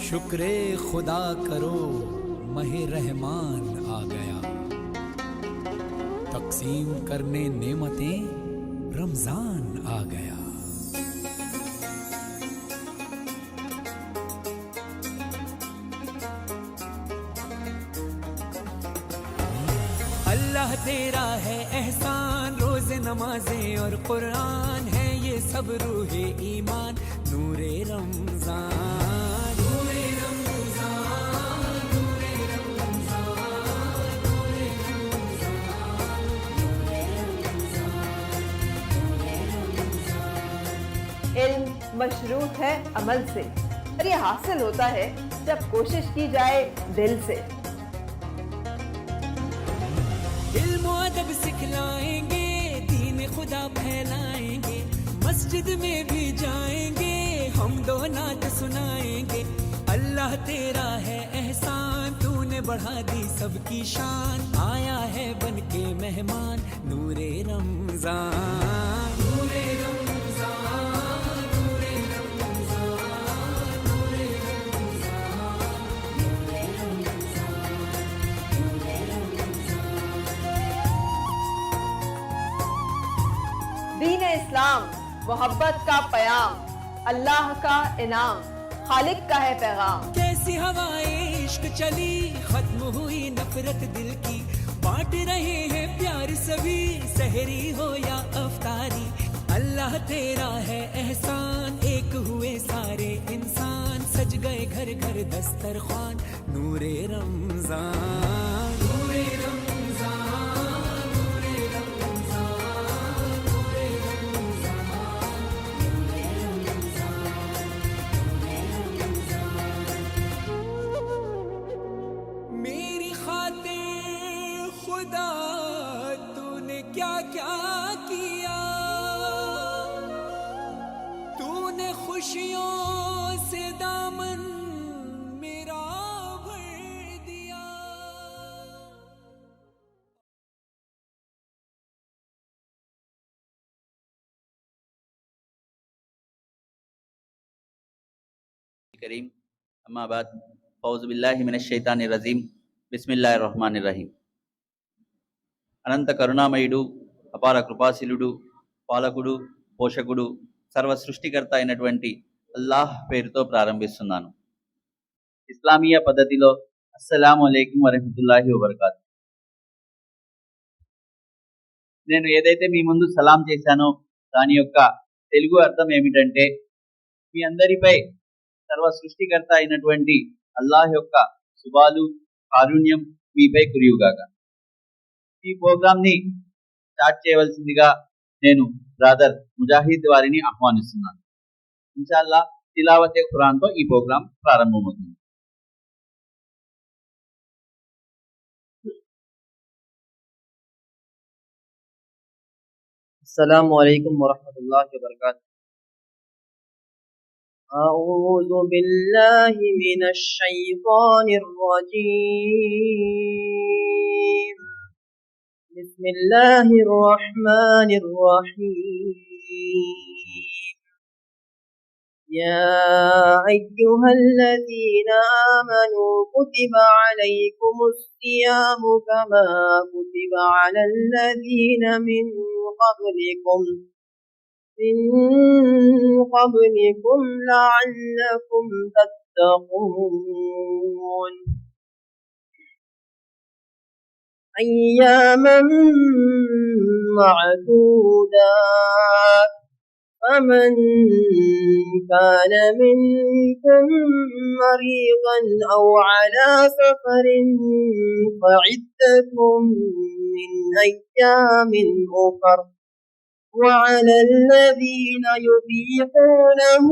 शुक्रे खुदा करो महे रहमान आ गया, तकसीम करने नेमतें रमजान आ गया। अल्लाह तेरा है एहसान, रोज़ नमाजें और कुरान है ये सब रूहे ईमान, नूरे रमजान नूरे रमजान नूरे रमजान नूरे रमजान नूरे रमजान नूरे रमजान। इल्म मशरूत है अमल से, और ये हासिल होता है जब कोशिश की जाए दिल से। इल्म अदब सिखलाएंगे, दीन खुदा फैलाएंगे, मस्जिद में भी जाएंगे, हम दो नात सुनाएंगे। अल्लाह तेरा है एहसान, तूने बढ़ा दी सबकी शान, आया है बन के मेहमान, नूरे रमजान नूरे रमजान नूरे रमजान नूरे रमजान नूरे रमजान नूरे रमजान। दीन इस्लाम मोहब्बत का पयाम, अल्लाह का इनाम, खालिक का है पैगाम। कैसी हवाएं इश्क चली, खत्म हुई नफरत दिल की, बांट रहे हैं प्यार सभी, सहरी हो या अफ्तारी। अल्लाह तेरा है एहसान, एक हुए सारे इंसान, सज गए घर घर दस्तरखान, नूरे रमजान नूरे रमजान नूरे रमजान नूरे रमजान नूरे रमजान। मेरी खातिर खुदा तूने क्या क्या किया, तूने खुशियों से दामन मेरा भर दिया। करीम अम्माबाद फ़ौज़ुबिल्लाहि मिनश्शैतानिर्रजीम बिस्मिल्लाहिर्रहमानिर्रहीम। అనంత కరుణామయుడు, అపార కృపాశీలుడు, పాలకుడు, పోషకుడు, సర్వ సృష్టికర్త అయినటువంటి అల్లాహ్ పేరుతో ప్రారంభిస్తున్నాను. ఇస్లామీయ పద్ధతిలో అస్సలాము అలైకుం వరహమతుల్లాహి వబరకాతు. నేను ఏదైతే మీ ముందు సలాం చేశానో దాని యొక్క తెలుగు అర్థం ఏమిటంటే, మీ అందరిపై సర్వ సృష్టికర్త అయినటువంటి అల్లాహ్ యొక్క శుభాలు, కారుణ్యం మీపై కురియుగాక. ఈ ప్రోగ్రామ్ ని స్టార్ట్ చేయవలసిందిగా నేను బ్రదర్ ముజాహిద్ వారిని ఆహ్వానిస్తున్నాను. ఇన్షాల్లా తిలావతే ఖురాన్ తో ఈ ప్రోగ్రాం ప్రారంభమవుతుంది. अस्सलामु अलैकुम वरहमतुल्लाहि वबरकातुहू। أعوذ بالله من الشيطان الرجيم. بسم الله الرحمن الرحيم. يا أيها الذين آمنوا كتب عليكم الصيام كما كتب على الذين من قبلكم لعلكم تتقون. أياما معدودات، فمن كان منكم مريضا أو على سفر فعدة من أيام أخر، وعلى الذين يطيقونه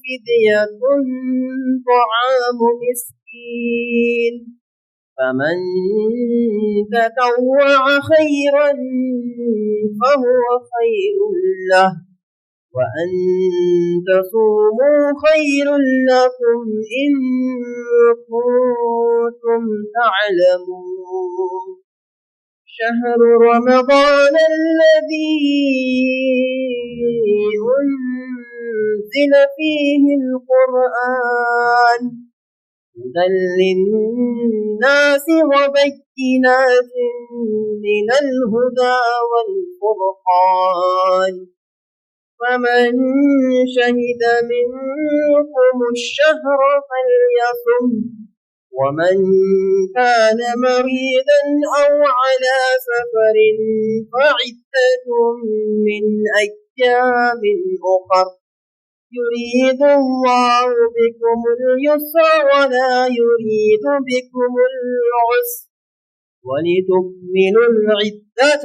فدية طعام مسكين، فمن تطوع خيرا فهو خير له، وأن تصوموا خير لكم إن كنتم تعلمون. شهر رمضان الذي أنزل فيه القرآن هدى للناس وبينات من الهدى والفرقان فمن شهد منكم الشهر فليصم ومن كان مريضا أو على سفر فعدة من أيام أخر يريد الله بكم اليسر ولا يريد بكم العسر ولتكملوا العدة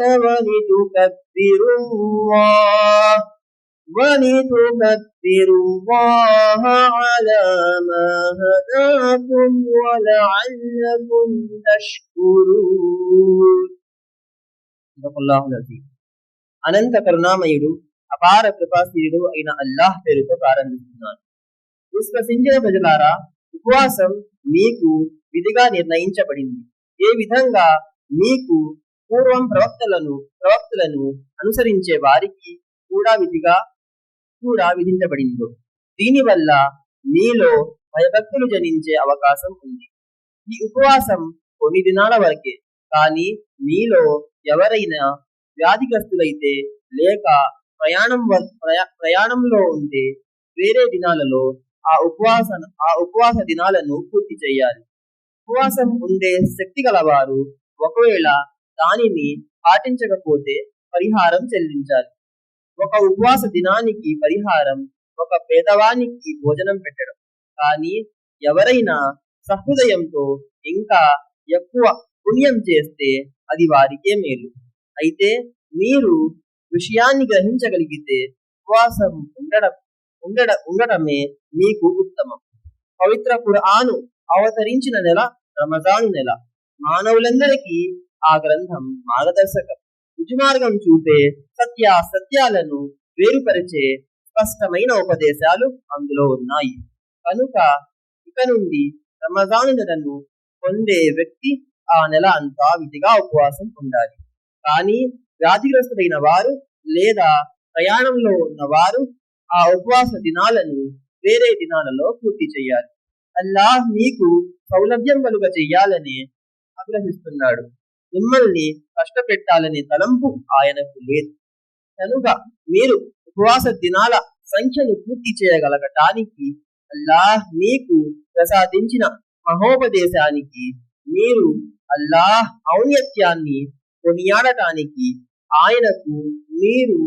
ولتكبروا الله على ما هداكم ولعلكم تشكرون. الله العظيم. అనంత కరుణామయుడు అపార కృపాశీలుడు అయిన అల్లాహ్ పేరుతో ప్రారంభిస్తున్నాను. విశ్వసించిన ప్రజలారా, ఉపవాసం మీకు విధిగా నిర్ణయించబడింది. ఏ విధంగా మీకు పూర్వం ప్రవక్తలను అనుసరించే వారికి కూడా విధించబడిందో, దీనివల్ల మీలో భయభక్తులు జనించే అవకాశం ఉంది. ఈ ఉపవాసం కొన్ని దినాల వరకే, కానీ మీలో ఎవరైనా వ్యాధిగ్రస్తులైతే లేక ప్రయాణంలో ఉంటే వేరే దినాలలో ఆ ఉపవాస దినాలను పూర్తి చేయాలి. ఉపవాసం ఉండే శక్తి గలవారు ఒకవేళ దానిని పాటించకపోతే పరిహారం చెల్లించాలి. ఒక ఉపవాస దినానికి పరిహారం ఒక పేదవానికి భోజనం పెట్టడం. కానీ ఎవరైనా సహృదయంతో ఇంకా ఎక్కువ పుణ్యం చేస్తే అది వారికే మేలు. అయితే మీరు విషయాన్ని గ్రహించగలిగితే ఉపవాసం ఉండడమే మీకు ఉత్తమం. పవిత్ర ఖురాను అవతరించిన నెల రమజాను నెల. మానవులందరికీ ఆ గ్రంథం మార్గదర్శకం. రుజుమార్గం చూపే సత్యాలను వేరుపరిచే స్పష్టమైన ఉపదేశాలు అందులో ఉన్నాయి. కనుక ఇక నుండి రమజాను నెలను పొందే వ్యక్తి ఆ నెల అంతా విధిగా ఉపవాసం ఉండాలి. కానీ వ్యాధిగ్రస్తులైన వారు లేదా ప్రయాణంలో ఉన్నవారు ఆ ఉపవాస దినాలను వేరే దినాలలో పూర్తి చేయాలి. అల్లాహ్ మీకు సౌలభ్యం కలుగ చెయ్యాలని ఆగ్రహిస్తున్నాడు. మిమ్మల్ని కష్టపెట్టాలనే తలంపు ఆయనకు లేదు. కనుక మీరు ఉపవాస దినాల సంఖ్యను పూర్తి చేయగలగటానికి అల్లాహ్ మీకు ప్రసాదించిన మహోపదేశానికి మీరు అల్లాహ్ ఔన్నత్యాన్ని కొనియాడటానికి ఆయనకు మీరు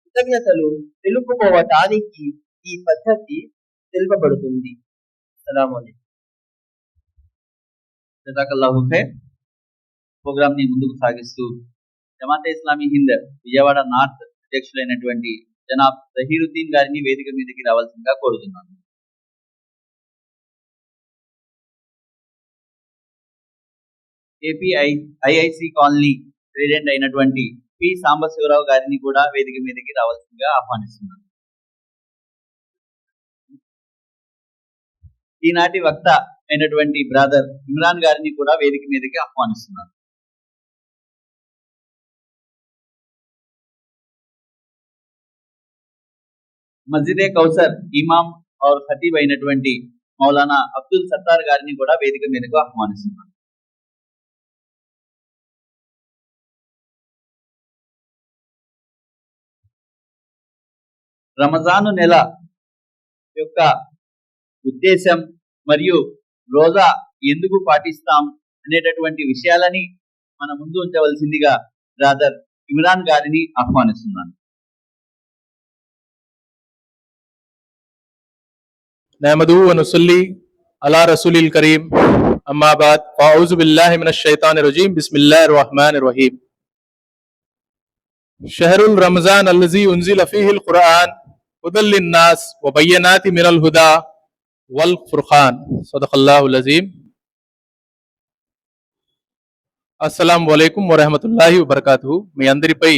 కృతజ్ఞతలు తెలుపుకోవటానికి ఈ పద్ధతి తెలుపబడుతుంది. అస్సలాము అలైకుం. జజాకల్లాహు ఖైర్. ప్రోగ్రామ్ ని ముందుకు సాగిస్తూ జమాతే ఇస్లామీ హింద్ విజయవాడ నార్త్ అధ్యక్షులైనటువంటి జనాబ్ జహీరుద్దీన్ గారిని వేదిక మీదకి రావాల్సిందిగా కోరుతున్నాను. ఏపీఐఐసి కాలనీ ప్రెసిడెంట్ అయినటువంటి పి సాంబశివరావు గారిని కూడా వేదిక మీదకి రావాల్సిందిగా ఆహ్వానిస్తున్నాను. ఈనాటి వక్త అయినటువంటి బ్రదర్ ఇమ్రాన్ గారిని కూడా వేదిక మీదకి ఆహ్వానిస్తున్నాను. మస్జిదే కౌసర్ ఇమాం और ఖతీబ్ అయినటువంటి మౌలానా అబ్దుల్ సత్తార్ గారిని కూడా వేదిక మీదకు ఆహ్వానిస్తున్నాను. రమజాను నెల యొక్క ఉద్దేశం మరియు రోజా ఎందుకు పాటిస్తాం అనేటటువంటి విషయాలని మన ముందు ఉంచవలసిందిగా బ్రదర్ ఇమ్రాన్ గారిని ఆహ్వానిస్తున్నాను. नहमदुहु व नुसल्ली अला रसूलिल करीम अम्मा बाद फ़अऊज़ु बिल्लाहि मिनश शैतानिर रजीम बिस्मिल्लाहिर रहमानिर रहीम शहरुल रमज़ान अल्लज़ी उन्ज़िल फ़ीहिल क़ुरआन हुदल लिन्नास व बय्यनाति मिनल हुदा वल फ़ुरक़ान सदक़ल्लाहुल अज़ीम। అస్సలాము అలైకుం వరహమతుల్లాహి వబరకాతుహు. మీ అందరిపై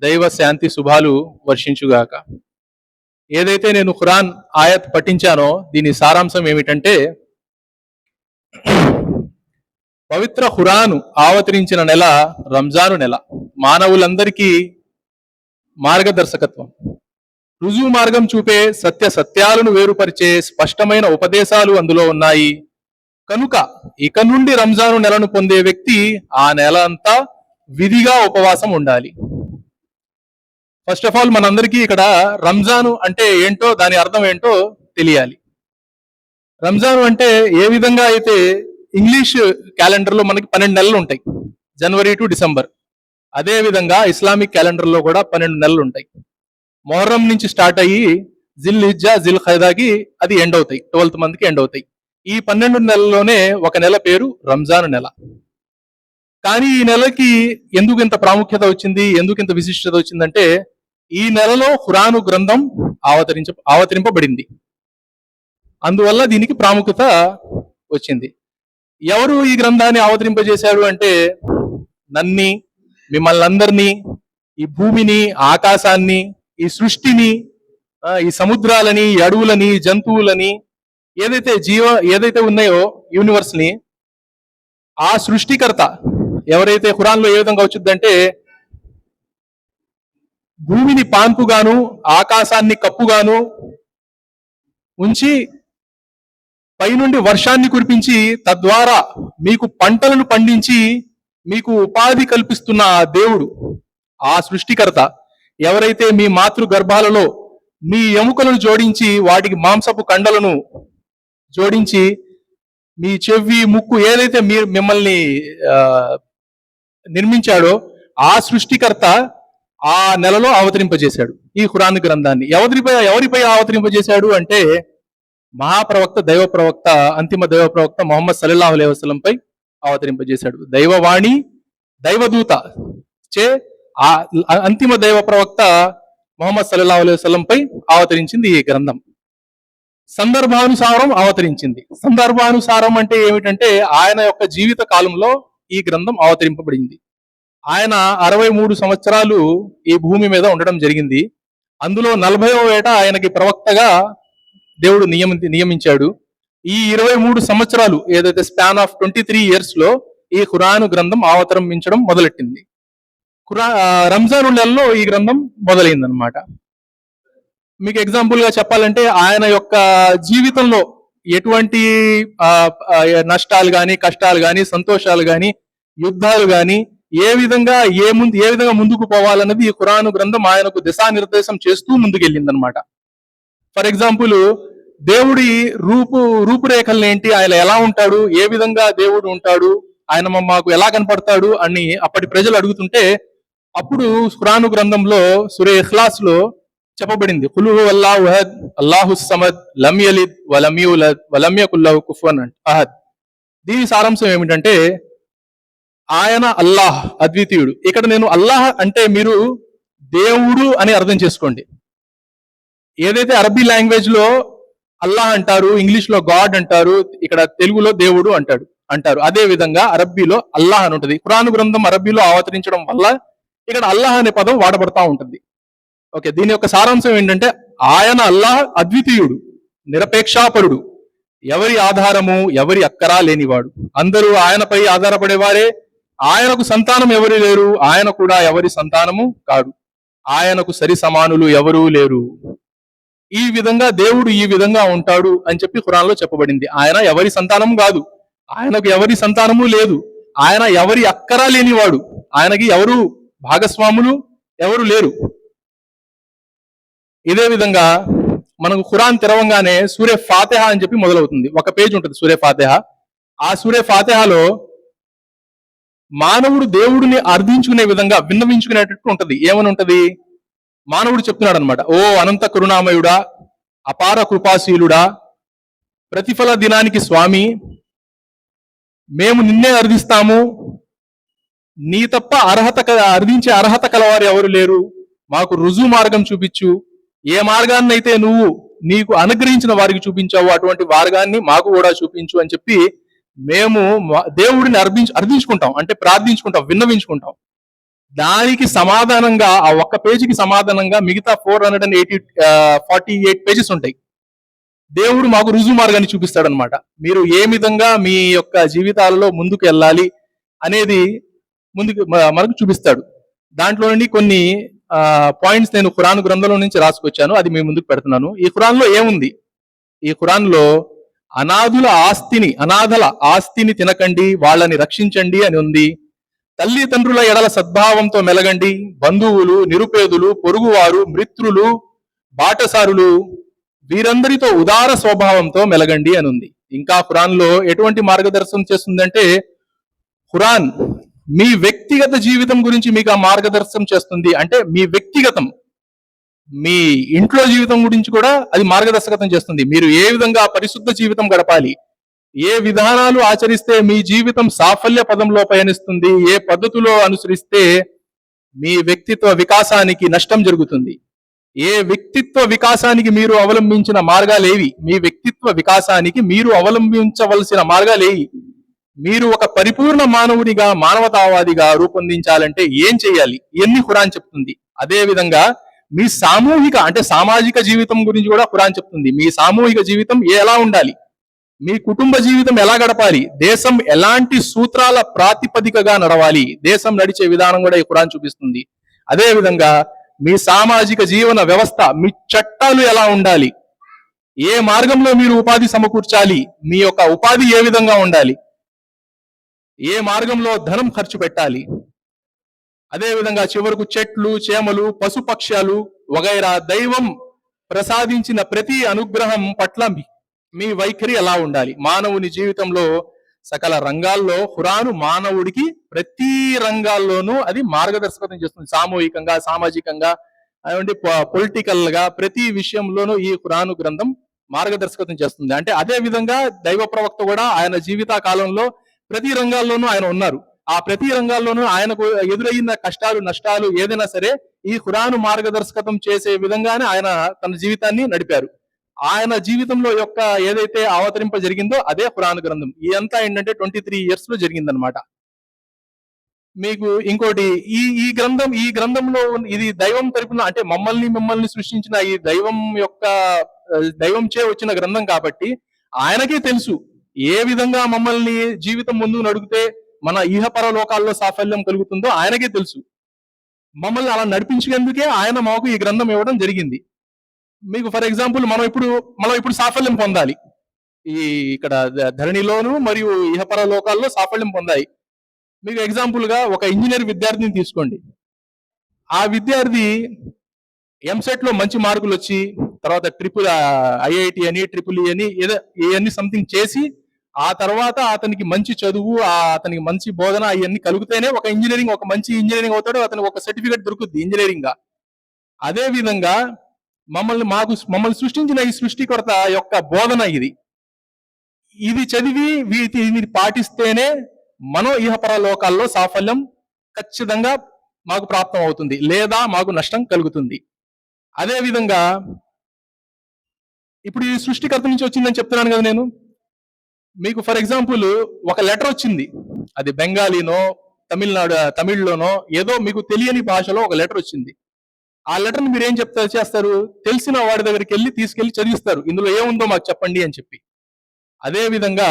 దైవ శాంతి శుభాలు వర్షించుగాక. ఏదైతే నేను ఖురాన్ ఆయత్ పఠించానో దీని సారాంశం ఏమిటంటే, పవిత్ర ఖురాను అవతరించిన నెల రంజాను నెల. మానవులందరికీ మార్గదర్శకత్వం. రుజువు మార్గం చూపే సత్యాలను వేరుపరిచే స్పష్టమైన ఉపదేశాలు అందులో ఉన్నాయి. కనుక ఇక నుండి రంజాను నెలను పొందే వ్యక్తి ఆ నెల అంతా విధిగా ఉపవాసం ఉండాలి. ఫస్ట్ ఆఫ్ ఆల్ మనందరికీ ఇక్కడ రంజాను అంటే ఏంటో, దాని అర్థం ఏంటో తెలియాలి. రంజాను అంటే ఏ విధంగా అయితే ఇంగ్లీష్ క్యాలెండర్ లో మనకి 12 నెలలు ఉంటాయి, జనవరి టు డిసెంబర్. అదే విధంగా ఇస్లామిక్ క్యాలెండర్ లో కూడా 12 నెలలు ఉంటాయి. మొహర్రం నుంచి స్టార్ట్ అయ్యి జిల్ హిజ్జా జిల్ ఖైదాకి అది ఎండ్ అవుతాయి, 12th మంత్కి ఎండ్ అవుతాయి. ఈ 12 నెలల్లోనే ఒక నెల పేరు రంజాన్ నెల. కానీ ఈ నెలకి ఎందుకు ఇంత ప్రాముఖ్యత వచ్చింది, ఎందుకు ఇంత విశిష్టత వచ్చిందంటే ఈ నెలలో ఖురాను గ్రంథం అవతరింపబడింది. అందువల్ల దీనికి ప్రాముఖ్యత వచ్చింది. ఎవరు ఈ గ్రంథాన్ని అవతరింపజేశాడు అంటే నన్ని, మిమ్మల్ని అందరినీ, ఈ భూమిని, ఆకాశాన్ని, ఈ సృష్టిని, ఈ సముద్రాలని, ఈ అడవులని, జంతువులని, ఏదైతే ఉన్నాయో యూనివర్స్ ని, ఆ సృష్టికర్త ఎవరైతే ఖురాన్లో ఏ విధంగా వచ్చిందంటే భూమిని పాన్పుగాను ఆకాశాన్ని కప్పుగాను ఉంచి పైనుండి వర్షాన్ని కురిపించి తద్వారా మీకు పంటలను పండించి మీకు ఉపాధి కల్పిస్తున్న ఆ దేవుడు, ఆ సృష్టికర్త ఎవరైతే మీ మాతృ గర్భాలలో మీ ఎముకలను జోడించి వాటికి మాంసపు కండలను జోడించి మీ చెవి ముక్కు ఏదైతే మిమ్మల్ని నిర్మించాడో ఆ సృష్టికర్త ఆ నెలలో అవతరింపజేశాడు ఈ ఖురాన్ గ్రంథాన్ని. ఎవరిపై అవతరింపజేశాడు అంటే మహాప్రవక్త, దైవ ప్రవక్త, అంతిమ దైవ ప్రవక్త మొహమ్మద్ సల్లల్లాహు అలైహి వసల్లంపై అవతరింపజేశాడు. దైవవాణి, దైవదూత చే ఆ అంతిమ దైవ ప్రవక్త మొహమ్మద్ సల్లల్లాహు అలైహి వసల్లంపై అవతరించింది ఈ గ్రంథం. సందర్భానుసారం అవతరించింది. సందర్భానుసారం అంటే ఏమిటంటే ఆయన యొక్క జీవిత కాలంలో ఈ గ్రంథం అవతరింపబడింది. ఆయన 63 సంవత్సరాలు ఈ భూమి మీద ఉండడం జరిగింది. అందులో 40వ ఏట ఆయనకి ప్రవక్తగా దేవుడు నియమించాడు. ఈ 23 సంవత్సరాలు ఏదైతే స్పాన్ ఆఫ్ 23 ఇయర్స్ లో ఈ ఖురాను గ్రంథం అవతరించడం మొదలెట్టింది. రంజాన్ నెలలో ఈ గ్రంథం మొదలైందనమాట. మీకు ఎగ్జాంపుల్ గా చెప్పాలంటే ఆయన యొక్క జీవితంలో ఎటువంటి నష్టాలు గాని, కష్టాలు గాని, సంతోషాలు గాని, యుద్ధాలు గాని ఏ విధంగా ముందుకు పోవాలన్నది ఈ ఖురాను గ్రంథం ఆయనకు దిశానిర్దేశం చేస్తూ ముందుకెళ్ళిందనమాట. ఫర్ ఎగ్జాంపుల్ దేవుడి రూపురేఖలు ఏంటి, ఆయన ఎలా ఉంటాడు, ఏ విధంగా దేవుడు ఉంటాడు, ఆయన మాకు ఎలా కనపడతాడు అని అప్పటి ప్రజలు అడుగుతుంటే అప్పుడు ఖురాను గ్రంథంలో సూరే ఇఖ్లాస్ లో చెప్పబడింది, ఖుల్ హువల్లాహు అహద్ అల్లాహుస్ సమద్ లం యలిద్ వలం యూలద్ వలం యకుల్ లహు కుఫువన్ అహద్. దీని సారాంశం ఏమిటంటే ఆయన అల్లాహ్, అద్వితీయుడు. ఇక్కడ నేను అల్లాహ్ అంటే మీరు దేవుడు అని అర్థం చేసుకోండి. ఏదైతే అరబీ లాంగ్వేజ్ లో అల్లాహ్ అంటారు, ఇంగ్లీష్ లో గాడ్ అంటారు, ఇక్కడ తెలుగులో దేవుడు అంటారు. అదే విధంగా అరబ్బీలో అల్లాహ్ అని ఉంటుంది. ఖురాను గ్రంథం అరబ్బీలో అవతరించడం వల్ల ఇక్కడ అల్లాహ్ అనే పదం వాడబడతా ఉంటుంది. ఓకే, దీని యొక్క సారాంశం ఏంటంటే ఆయన అల్లాహ్ అద్వితీయుడు, నిరపేక్షాపరుడు, ఎవరి ఆధారము, ఎవరి అక్కరా లేనివాడు. అందరూ ఆయనపై ఆధారపడేవారే. ఆయనకు సంతానం ఎవరు లేరు, ఆయన కూడా ఎవరి సంతానము కాడు. ఆయనకు సరి సమానులు ఎవరూ లేరు. ఈ విధంగా దేవుడు ఈ విధంగా ఉంటాడు అని చెప్పి ఖురాన్లో చెప్పబడింది. ఆయన ఎవరి సంతానం కాదు, ఆయనకు ఎవరి సంతానము లేదు, ఆయన ఎవరి అక్కరా లేనివాడు, ఆయనకి ఎవరు భాగస్వాములు ఎవరు లేరు. ఇదే విధంగా మనకు ఖురాన్ తెరవంగానే సూరే ఫాతిహా అని చెప్పి మొదలవుతుంది. ఒక పేజ్ ఉంటుంది సూరే ఫాతిహా. ఆ సూరే ఫాతిహాలో మానవుడు దేవుడిని అర్థించుకునే విధంగా విన్నవించుకునేటట్టు ఉంటది. ఏమని ఉంటది? మానవుడు చెప్తున్నాడు అనమాట, ఓ అనంత కరుణామయుడా, అపార కృపాశీలుడా, ప్రతిఫల దినానికి స్వామి, మేము నిన్నే అర్థిస్తాము, నీ తప్ప అర్థించే అర్హత కలవారు ఎవరు లేరు, మాకు రుజువు మార్గం చూపించు, ఏ మార్గాన్ని అయితే నువ్వు నీకు అనుగ్రహించిన వారికి చూపించావు అటువంటి మార్గాన్ని మాకు కూడా చూపించు అని చెప్పి మేము దేవుడిని అర్థించుకుంటాం, అంటే ప్రార్థించుకుంటాం, విన్నవించుకుంటాం. దానికి సమాధానంగా ఆ ఒక్క పేజీకి సమాధానంగా మిగతా 448 పేజెస్ ఉంటాయి. దేవుడు మాకు రుజువు మార్గాన్ని చూపిస్తాడనమాట. మీరు ఏ విధంగా మీ యొక్క జీవితాలలో ముందుకు వెళ్ళాలి అనేది మనకు చూపిస్తాడు. దాంట్లో నుండి కొన్ని పాయింట్స్ నేను ఖురాన్ గ్రంథంలో నుంచి రాసుకొచ్చాను, అది మీ ముందుకు పెడుతున్నాను. ఈ ఖురాన్లో ఏముంది? ఈ ఖురాన్లో అనాథల ఆస్తిని తినకండి, వాళ్ళని రక్షించండి అని ఉంది. తల్లిదండ్రుల ఎడల సద్భావంతో మెలగండి, బంధువులు, నిరుపేదలు, పొరుగువారు, మిత్రులు, బాటసారులు వీరందరితో ఉదార స్వభావంతో మెలగండి అని ఉంది. ఇంకా ఖురాన్లో ఎటువంటి మార్గదర్శనం చేస్తుందంటే, ఖురాన్ మీ వ్యక్తిగత జీవితం గురించి మీకు ఆ మార్గదర్శనం చేస్తుంది. అంటే మీ వ్యక్తిగతం, మీ ఇంట్లో జీవితం గురించి కూడా అది మార్గదర్శకత్వం చేస్తుంది. మీరు ఏ విధంగా పరిశుద్ధ జీవితం గడపాలి, ఏ విధానాలు ఆచరిస్తే మీ జీవితం సాఫల్య పదంలో పయనిస్తుంది, ఏ పద్ధతిలో అనుసరిస్తే మీ వ్యక్తిత్వ వికాసానికి నష్టం జరుగుతుంది, ఏ వ్యక్తిత్వ వికాసానికి మీరు అవలంబించిన మార్గాలేవి, మీ వ్యక్తిత్వ వికాసానికి మీరు అవలంబించవలసిన మార్గాలేవి, మీరు ఒక పరిపూర్ణ మానవుడిగా, మానవతావాదిగా రూపొందించాలంటే ఏం చేయాలి, ఇవన్నీ ఖురాన్ చెప్తుంది. అదే విధంగా మీ సామాజిక జీవితం గురించి కూడా ఖురాన్ చెప్తుంది. మీ సామూహిక జీవితం ఎలా ఉండాలి, మీ కుటుంబ జీవితం ఎలా గడపాలి, దేశం ఎలాంటి సూత్రాల ప్రాతిపదికగా నడవాలి, దేశం నడిచే విధానం కూడా ఈ ఖురాన్ చూపిస్తుంది. అదే విధంగా మీ సామాజిక జీవన వ్యవస్థ, మీ చట్టాలు ఎలా ఉండాలి, ఏ మార్గంలో మీరు ఉపాధి సమకూర్చాలి, మీ యొక్క ఉపాధి ఏ విధంగా ఉండాలి, ఏ మార్గంలో ధనం ఖర్చు పెట్టాలి, అదే విధంగా చివరకు చెట్లు, చేమలు, పశుపక్ష్యాలు వగైరా దైవం ప్రసాదించిన ప్రతి అనుగ్రహం పట్ల మీ వైఖరి ఎలా ఉండాలి. మానవుని జీవితంలో సకల రంగాల్లో ఖురాను మానవుడికి ప్రతి రంగాల్లోనూ అది మార్గదర్శకత్వం చేస్తుంది. సామూహికంగా, సామాజికంగా, పొలిటికల్ గా ప్రతి విషయంలోనూ ఈ ఖురాను గ్రంథం మార్గదర్శకత్వం చేస్తుంది. అంటే అదే విధంగా దైవ ప్రవక్త కూడా ఆయన జీవిత కాలంలో ప్రతి రంగాల్లోనూ ఆయన ఉన్నారు. ఆ ప్రతి రంగాల్లోనూ ఆయనకు ఎదురయ్యిన కష్టాలు, నష్టాలు ఏదైనా సరే ఈ ఖురాను మార్గదర్శకత్వం చేసే విధంగానే ఆయన తన జీవితాన్ని నడిపారు. ఆయన జీవితంలో యొక్క ఏదైతే అవతరింప జరిగిందో అదే ఖురాన్ గ్రంథం. ఇదంతా ఏంటంటే 23 years లో జరిగిందనమాట. మీకు ఇంకోటి, ఈ గ్రంథంలో ఇది దైవం తరపున, అంటే మిమ్మల్ని సృష్టించిన ఈ దైవం చే వచ్చిన గ్రంథం కాబట్టి ఆయనకే తెలుసు ఏ విధంగా మమ్మల్ని జీవితం ముందు నడిపితే మన ఇహపర లోకాల్లో సాఫల్యం కలుగుతుందో ఆయనకే తెలుసు. మమ్మల్ని అలా నడిపించేందుకే ఆయన మాకు ఈ గ్రంథం ఇవ్వడం జరిగింది. మీకు ఫర్ ఎగ్జాంపుల్ మనం ఇప్పుడు సాఫల్యం పొందాలి, ఇక్కడ ధరణిలోను మరియు ఇహపర లోకాల్లో సాఫల్యం పొందాలి. మీకు ఎగ్జాంపుల్ గా ఒక ఇంజనీర్ విద్యార్థిని తీసుకోండి. ఆ విద్యార్థి ఎంసెట్ లో మంచి మార్కులు వచ్చి తర్వాత IIT అని ట్రిపుల్ అని ఏదో సంథింగ్ చేసి ఆ తర్వాత అతనికి మంచి చదువు, అతనికి మంచి బోధన అవన్నీ కలిగితేనే ఒక మంచి ఇంజనీరింగ్ అవుతాడు, అతనికి ఒక సర్టిఫికేట్ దొరుకుద్ది ఇంజనీరింగ్ గా. అదే విధంగా మమ్మల్ని సృష్టించిన ఈ సృష్టికర్త యొక్క బోధన ఇది చదివి వీటిని పాటిస్తేనే మనం ఇహపర లోకాల్లో సాఫల్యం ఖచ్చితంగా మాకు ప్రాప్తం అవుతుంది, లేదా మాకు నష్టం కలుగుతుంది. అదే విధంగా ఇప్పుడు ఈ సృష్టికర్త నుంచి వచ్చిందని చెప్తున్నాను కదా నేను. మీకు ఫర్ ఎగ్జాంపుల్ ఒక లెటర్ వచ్చింది, అది బెంగాలీనో తమిళ్లోనో ఏదో మీకు తెలియని భాషలో ఒక లెటర్ వచ్చింది. ఆ లెటర్ని మీరు ఏం చేస్తారు, తెలిసిన వాడి దగ్గరికి తీసుకెళ్లి చదివిస్తారు, ఇందులో ఏముందో మాకు చెప్పండి అని చెప్పి. అదే విధంగా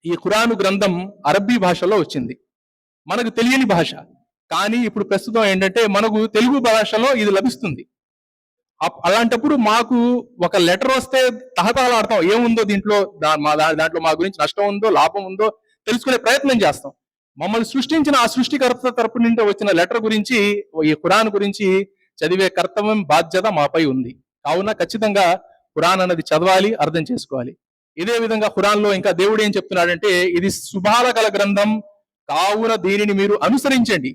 ఈ ఖురాను గ్రంథం అరబ్బీ భాషలో వచ్చింది, మనకు తెలియని భాష. కానీ ఇప్పుడు ప్రస్తుతం ఏంటంటే మనకు తెలుగు భాషలో ఇది లభిస్తుంది. అలాంటప్పుడు మాకు ఒక లెటర్ వస్తే తహతహలాడతాం, ఏముందో దీంట్లో మా గురించి నష్టం ఉందో లాభం ఉందో తెలుసుకునే ప్రయత్నం చేస్తాం. మమ్మల్ని సృష్టించిన ఆ సృష్టికర్త తరపు నుండి వచ్చిన లెటర్ గురించి, ఈ ఖురాన్ గురించి చదివే కర్తవ్యం, బాధ్యత మాపై ఉంది. కావున ఖచ్చితంగా ఖురాన్ అన్నది చదవాలి, అర్థం చేసుకోవాలి. ఇదే విధంగా ఖురాన్ లో ఇంకా దేవుడు ఏం చెప్తున్నాడంటే, ఇది శుభాల కల గ్రంథం కావున దీనిని మీరు అనుసరించండి,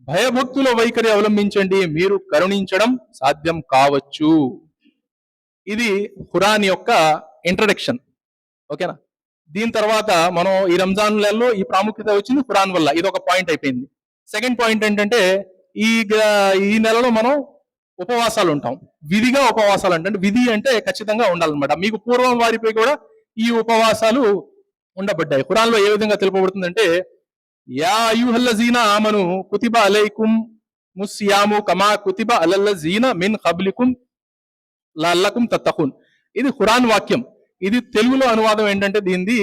భయభక్తుల వైఖరి అవలంబించండి, మీరు కరుణించడం సాధ్యం కావచ్చు. ఇది ఖురాన్ యొక్క ఇంట్రడక్షన్. ఓకేనా? దీని తర్వాత మనం ఈ రంజాన్ నెలలో ఈ ప్రాముఖ్యత వచ్చింది ఖురాన్ వల్ల, ఇది ఒక పాయింట్ అయిపోయింది. సెకండ్ పాయింట్ ఏంటంటే, ఈ నెలలో మనం ఉపవాసాలు ఉంటాం, విధిగా ఉపవాసాలు అంటే విధి అంటే ఖచ్చితంగా ఉండాలన్నమాట. మీకు పూర్వం వారిపై కూడా ఈ ఉపవాసాలు ఉండబడ్డాయి. ఖురాన్ లో ఏ విధంగా తెలుపబడుతుందంటే, యా అయ్యుహల్లజీనా ఆమను కుతిబ అలైకుం ముస్సియాము కమా కుతిబ అలల్లజీన మిన్ ఖబ్లికుం లఅల్లకుం తత్తఖూన్. ఇది ఖురాన్ వాక్యం. ఇది తెలుగులో అనువాదం ఏంటంటే, దీనిది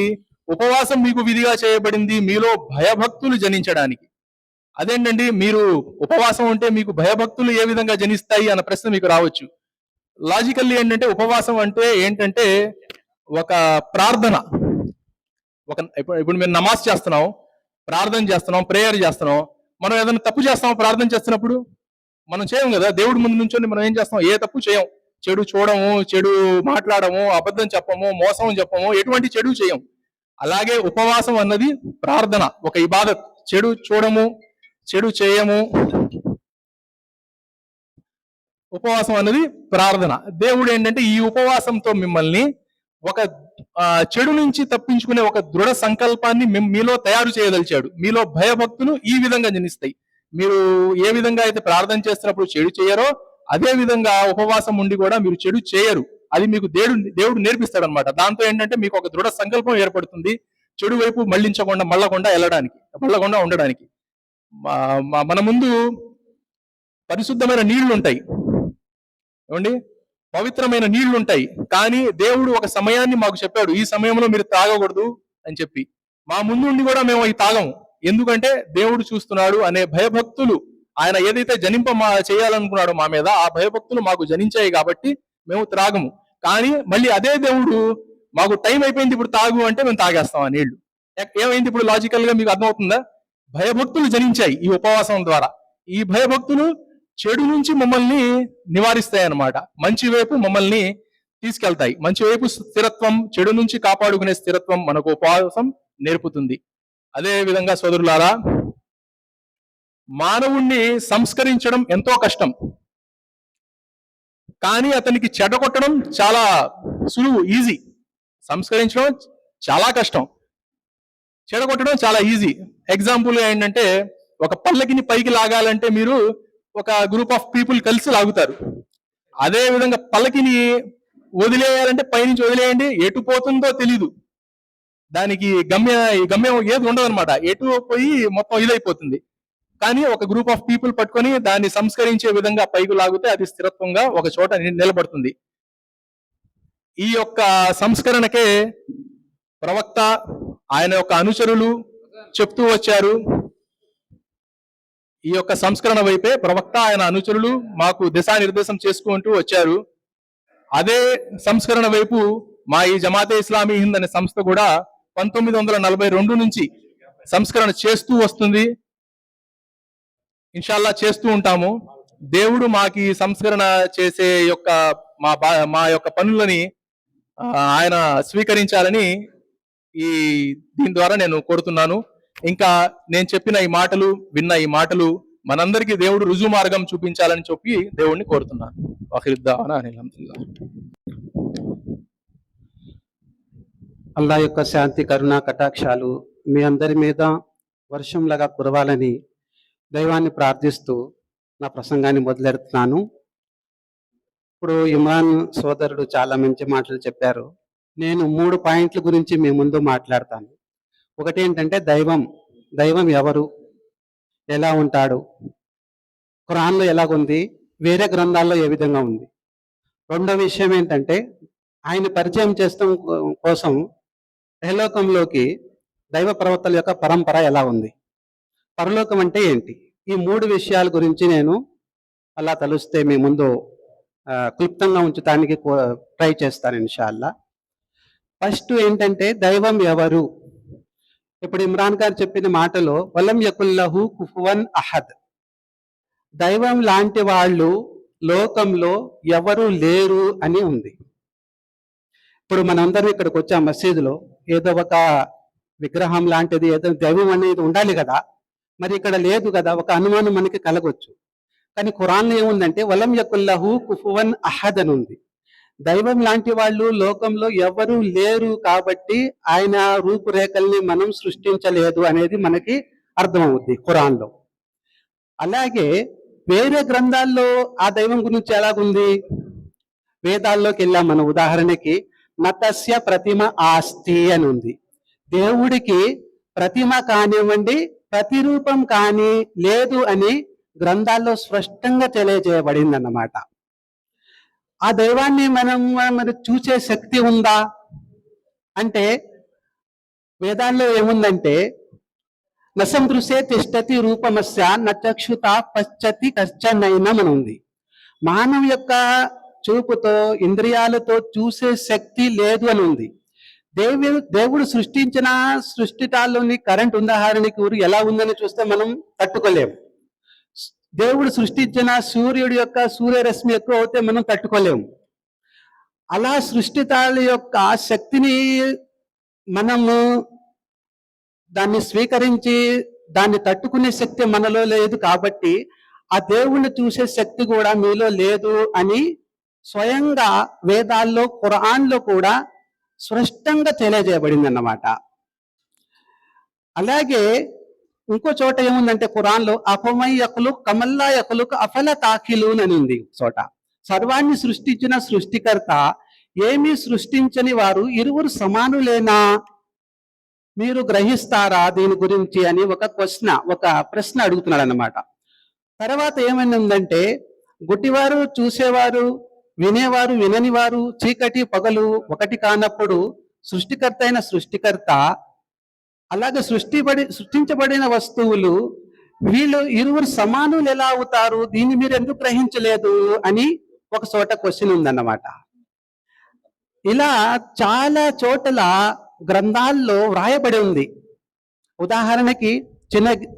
ఉపవాసం మీకు విధిగా చేయబడింది మీలో భయభక్తులు జనించడానికి. అదేంటండి మీరు ఉపవాసం ఉంటే మీకు భయభక్తులు ఏ విధంగా జనిస్తాయి అన్న ప్రశ్న మీకు రావచ్చు. లాజికల్లీ ఏంటంటే ఉపవాసం అంటే ఏంటంటే ఒక ప్రార్థన. ఇప్పుడు మేము నమాజ్ చేస్తున్నాం, ప్రార్థన చేస్తున్నాం, ప్రేయర్ చేస్తున్నాం. మనం ఏదైనా తప్పు చేస్తాం ప్రార్థన చేస్తున్నప్పుడు? మనం చేయం కదా. దేవుడి ముందు నుంచొని మనం ఏం చేస్తాం? ఏ తప్పు చేయం. చెడు చూడము, చెడు మాట్లాడము, అబద్ధం చెప్పము, మోసం చెప్పము, ఎటువంటి చెడు చేయం. అలాగే ఉపవాసం అన్నది ప్రార్థన, ఒక ఇబాదత్. చెడు చూడము, చెడు చేయము. ఉపవాసం అన్నది ప్రార్థన. దేవుడు ఏంటంటే ఈ ఉపవాసంతో మిమ్మల్ని ఒక చెడు నుంచి తప్పించుకునే ఒక దృఢ సంకల్పాన్ని మీలో తయారు చేయదలిచాడు. మీలో భయభక్తులు ఈ విధంగా జనిస్తాయి. మీరు ఏ విధంగా అయితే ప్రార్థన చేస్తున్నప్పుడు చెడు చేయరో, అదే విధంగా ఉపవాసం ఉండి కూడా మీరు చెడు చేయరు. అది మీకు దేవుడు నేర్పిస్తాడు అనమాట. దాంతో ఏంటంటే మీకు ఒక దృఢ సంకల్పం ఏర్పడుతుంది, చెడు వైపు మళ్ళకుండా ఉండడానికి. మన ముందు పరిశుద్ధమైన నీళ్లు ఉంటాయి, ఏమండి, పవిత్రమైన నీళ్లు ఉంటాయి. కానీ దేవుడు ఒక సమయాన్ని మాకు చెప్పాడు, ఈ సమయంలో మీరు తాగకూడదు అని చెప్పి. మా ముందు ఉండి కూడా మేము అవి తాగము. ఎందుకంటే దేవుడు చూస్తున్నాడు అనే భయభక్తులు, ఆయన ఏదైతే చేయాలనుకున్నాడో మా మీద, ఆ భయభక్తులు మాకు జనించాయి కాబట్టి మేము త్రాగము. కానీ మళ్ళీ అదే దేవుడు మాకు టైం అయిపోయింది ఇప్పుడు తాగు అంటే మేము తాగేస్తాం ఆ నీళ్లు. ఏమైంది ఇప్పుడు? లాజికల్ గా మీకు అర్థమవుతుందా? భయభక్తులు జనించాయి ఈ ఉపవాసం ద్వారా. ఈ భయభక్తులు చెడు నుంచి మమ్మల్ని నివారిస్తాయి అన్నమాట. మంచి వైపు మమ్మల్ని తీసుకెళ్తాయి. మంచి వైపు స్థిరత్వం, చెడు నుంచి కాపాడుకునే స్థిరత్వం మనకు ఉపవాసం నేర్పుతుంది. అదే విధంగా సోదరులారా, మానవుణ్ణి సంస్కరించడం ఎంతో కష్టం, కానీ అతనికి చెడగొట్టడం చాలా సులువు, ఈజీ. సంస్కరించడం చాలా కష్టం, చెడగొట్టడం చాలా ఈజీ. ఎగ్జాంపుల్ ఏంటంటే, ఒక పల్లకిని పైకి లాగాలంటే మీరు ఒక గ్రూప్ ఆఫ్ పీపుల్ కలిసి లాగుతారు. అదే విధంగా పల్లకిని వదిలేయాలంటే పైనుంచి వదిలేయండి, ఎటు పోతుందో తెలీదు. దానికి గమ్యం ఏది ఉండదు అనమాట. ఎటు పోయి మొత్తం ఇదైపోతుంది. కానీ ఒక గ్రూప్ ఆఫ్ పీపుల్ పట్టుకొని దాన్ని సంస్కరించే విధంగా పైకి లాగితే అది స్థిరత్వంగా ఒక చోట నిలబడుతుంది. ఈ యొక్క సంస్కరణకే ప్రవక్త, ఆయన యొక్క అనుచరులు చెప్తూ వచ్చారు. ఈ యొక్క సంస్కరణ వైపే ప్రవక్త, ఆయన అనుచరులు మాకు దిశానిర్దేశం చేసుకుంటూ వచ్చారు. అదే సంస్కరణ వైపు మా ఈ జమాతే ఇస్లామీ హింద్ అనే సంస్థ కూడా 1942 నుంచి సంస్కరణ చేస్తూ వస్తుంది. ఇన్షాల్లా చేస్తూ ఉంటాము. దేవుడు మాకు ఈ సంస్కరణ చేసే యొక్క మా యొక్క పనులని ఆయన స్వీకరించాలని దీని ద్వారా నేను కోరుతున్నాను. ఇంకా నేను చెప్పిన ఈ మాటలు, విన్న ఈ మాటలు మనందరికీ దేవుడు రుజువు మార్గం చూపించాలని చెప్పి దేవుడిని కోరుతున్నాను. అల్లా యొక్క శాంతి, కరుణ, కటాక్షాలు మీ అందరి మీద వర్షంలాగా కురవాలని దైవాన్ని ప్రార్థిస్తూ నా ప్రసంగాన్ని మొదలెడుతున్నాను. ఇప్పుడు ఇమ్రాన్ సోదరుడు చాలా మంచి మాటలు చెప్పారు. నేను 3 పాయింట్ల గురించి మీ ముందు మాట్లాడతాను. ఒకటి ఏంటంటే దైవం ఎవరు, ఎలా ఉంటాడు, ఖురాన్లో ఎలాగుంది, వేరే గ్రంథాల్లో ఏ విధంగా ఉంది. రెండో విషయం ఏంటంటే, ఆయన పరిచయం చేస్తాం కోసం యహలోకంలోకి దైవ ప్రవక్తల యొక్క పరంపర ఎలా ఉంది, పరలోకం అంటే ఏంటి. ఈ 3 విషయాల గురించి నేను అలా తలుస్తే మీ ముందు క్లుప్తంగా ఉంచడానికి ట్రై చేస్తాను ఇన్షాల్లా. ఫస్ట్ ఏంటంటే, దైవం ఎవరు. ఇప్పుడు ఇమ్రాన్ గారు చెప్పిన మాటలో వలం యకుల్లహు కుఫువన్ అహద్, దైవం లాంటి వాళ్ళు లోకంలో ఎవరు లేరు అని ఉంది. ఇప్పుడు మనందరం ఇక్కడికి వచ్చాం, మసీదులో ఏదో ఒక విగ్రహం లాంటిది, ఏదో దైవం అనేది ఉండాలి కదా, మరి ఇక్కడ లేదు కదా, ఒక అనుమానం మనకి కలగొచ్చు. కానీ ఖురాన్లో ఏముందంటే వలం యకుల్లహు కుఫువన్ అహద్ అని ఉంది. దైవం లాంటి వాళ్ళు లోకంలో ఎవరు లేరు కాబట్టి ఆయన రూపురేఖల్ని మనం సృష్టించలేదు అనేది మనకి అర్థమవుద్ది ఖురాన్లో. అలాగే వేరే గ్రంథాల్లో ఆ దైవం గురించి ఎలాగుంది, వేదాల్లోకి వెళ్ళాం మన. ఉదాహరణకి మతస్య ప్రతిమ ఆస్తి అని ఉంది. దేవుడికి ప్రతిమ కానివ్వండి, ప్రతిరూపం కానీ లేదు అని గ్రంథాల్లో స్పష్టంగా తెలియజేయబడింది అన్నమాట. ఆ దైవాన్ని మరి చూసే శక్తి ఉందా అంటే, వేదాల్లో ఏముందంటే నసందృశే తిష్టతి రూపమస్య నచక్షుత పశ్చతి కశ్చనైనం అని ఉంది. మానవ యొక్క చూపుతో ఇంద్రియాలతో చూసే శక్తి లేదు అని ఉంది. దేవుడు సృష్టించిన సృష్టిటాల్లోని కరెంట్ ఉదాహరణకి ఊరు ఎలా ఉందని చూస్తే మనం తట్టుకోలేము. దేవుడు సృష్టించిన సూర్యుడి యొక్క సూర్యరశ్మి ఎక్కువ అవుతే మనం తట్టుకోలేము. అలా సృష్టితాల యొక్క శక్తిని మనము దాన్ని స్వీకరించి దాన్ని తట్టుకునే శక్తి మనలో లేదు కాబట్టి ఆ దేవుణ్ణి చూసే శక్తి కూడా మీలో లేదు అని స్వయంగా వేదాల్లో ఖురాన్లో కూడా స్పష్టంగా తెలియజేయబడింది అన్నమాట. అలాగే ఇంకో చోట ఏముందంటే ఖురాన్లో అఫమై యకులు కమల్లా యకులు అఫల తాకిలూన్ అని ఉంది చోట. సర్వాన్ని సృష్టించిన సృష్టికర్త ఏమీ సృష్టించని వారు ఇరువురు సమానులేనా, మీరు గ్రహిస్తారా దీని గురించి అని ఒక ప్రశ్న అడుగుతున్నాడు అన్నమాట. తర్వాత ఏమైందంటే గుడ్డివారు చూసేవారు, వినేవారు విననివారు, చీకటి పగలు ఒకటి కానప్పుడు సృష్టికర్త అయిన సృష్టికర్త, అలాగే సృష్టించబడిన వస్తువులు వీళ్ళు ఇరువురు సమానులు ఎలా అవుతారు, దీన్ని మీరు ఎందుకు గ్రహించలేదు అని ఒక చోట క్వశ్చన్ ఉందన్నమాట. ఇలా చాలా చోట్ల గ్రంథాల్లో వ్రాయబడి ఉంది. ఉదాహరణకి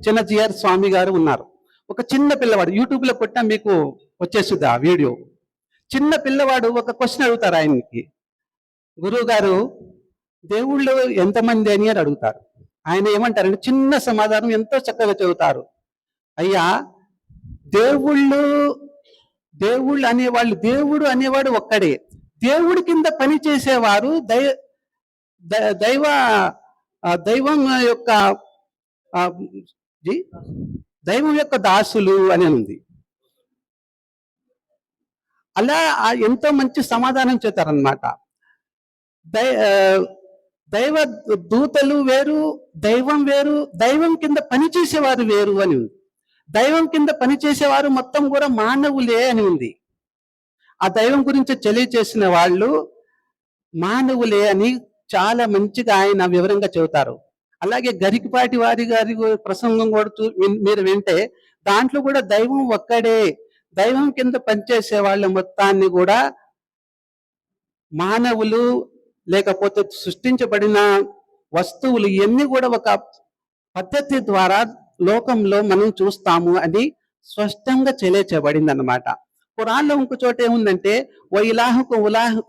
చిన్నజీఆర్ స్వామి గారు ఉన్నారు. ఒక చిన్న పిల్లవాడు, యూట్యూబ్ లో కొట్టా మీకు వచ్చేస్తుంది ఆ వీడియో. చిన్న పిల్లవాడు ఒక క్వశ్చన్ అడుగుతారు ఆయనకి, గురువు గారు దేవుళ్ళు ఎంతమంది అని అడుగుతారు. ఆయన ఏమంటారంటే చిన్న సమాధానం ఎంతో చక్కగా చెబుతారు. అయ్యా దేవుళ్ళు అనేవాళ్ళు, దేవుడు అనేవాడు ఒక్కడే. దేవుడి కింద పని చేసేవారు దైవం యొక్క దాసులు అని ఉంది. అలా ఎంతో మంచి సమాధానం చెప్తారనమాట. దైవ దూతలు వేరు, దైవం వేరు, దైవం కింద పనిచేసేవారు వేరు అని ఉంది. దైవం కింద పనిచేసేవారు మొత్తం కూడా మానవులే అని ఉంది. ఆ దైవం గురించి తెలియచేసిన వాళ్ళు మానవులే అని చాలా మంచిగా ఆయన వివరంగా చెబుతారు. అలాగే గరికపాటి వారి గారి ప్రసంగం కూడా మీరు వింటే దాంట్లో కూడా దైవం ఒక్కడే, దైవం కింద పనిచేసే వాళ్ళ మొత్తాన్ని కూడా మానవులు లేకపోతే సృష్టించబడిన వస్తువులు ఇవన్నీ కూడా ఒక పద్ధతి ద్వారా లోకంలో మనం చూస్తాము అని స్పష్టంగా తెలియచేయబడింది అన్నమాట. ఖురాన్లో ఇంకో చోట ఏముందంటే ఓ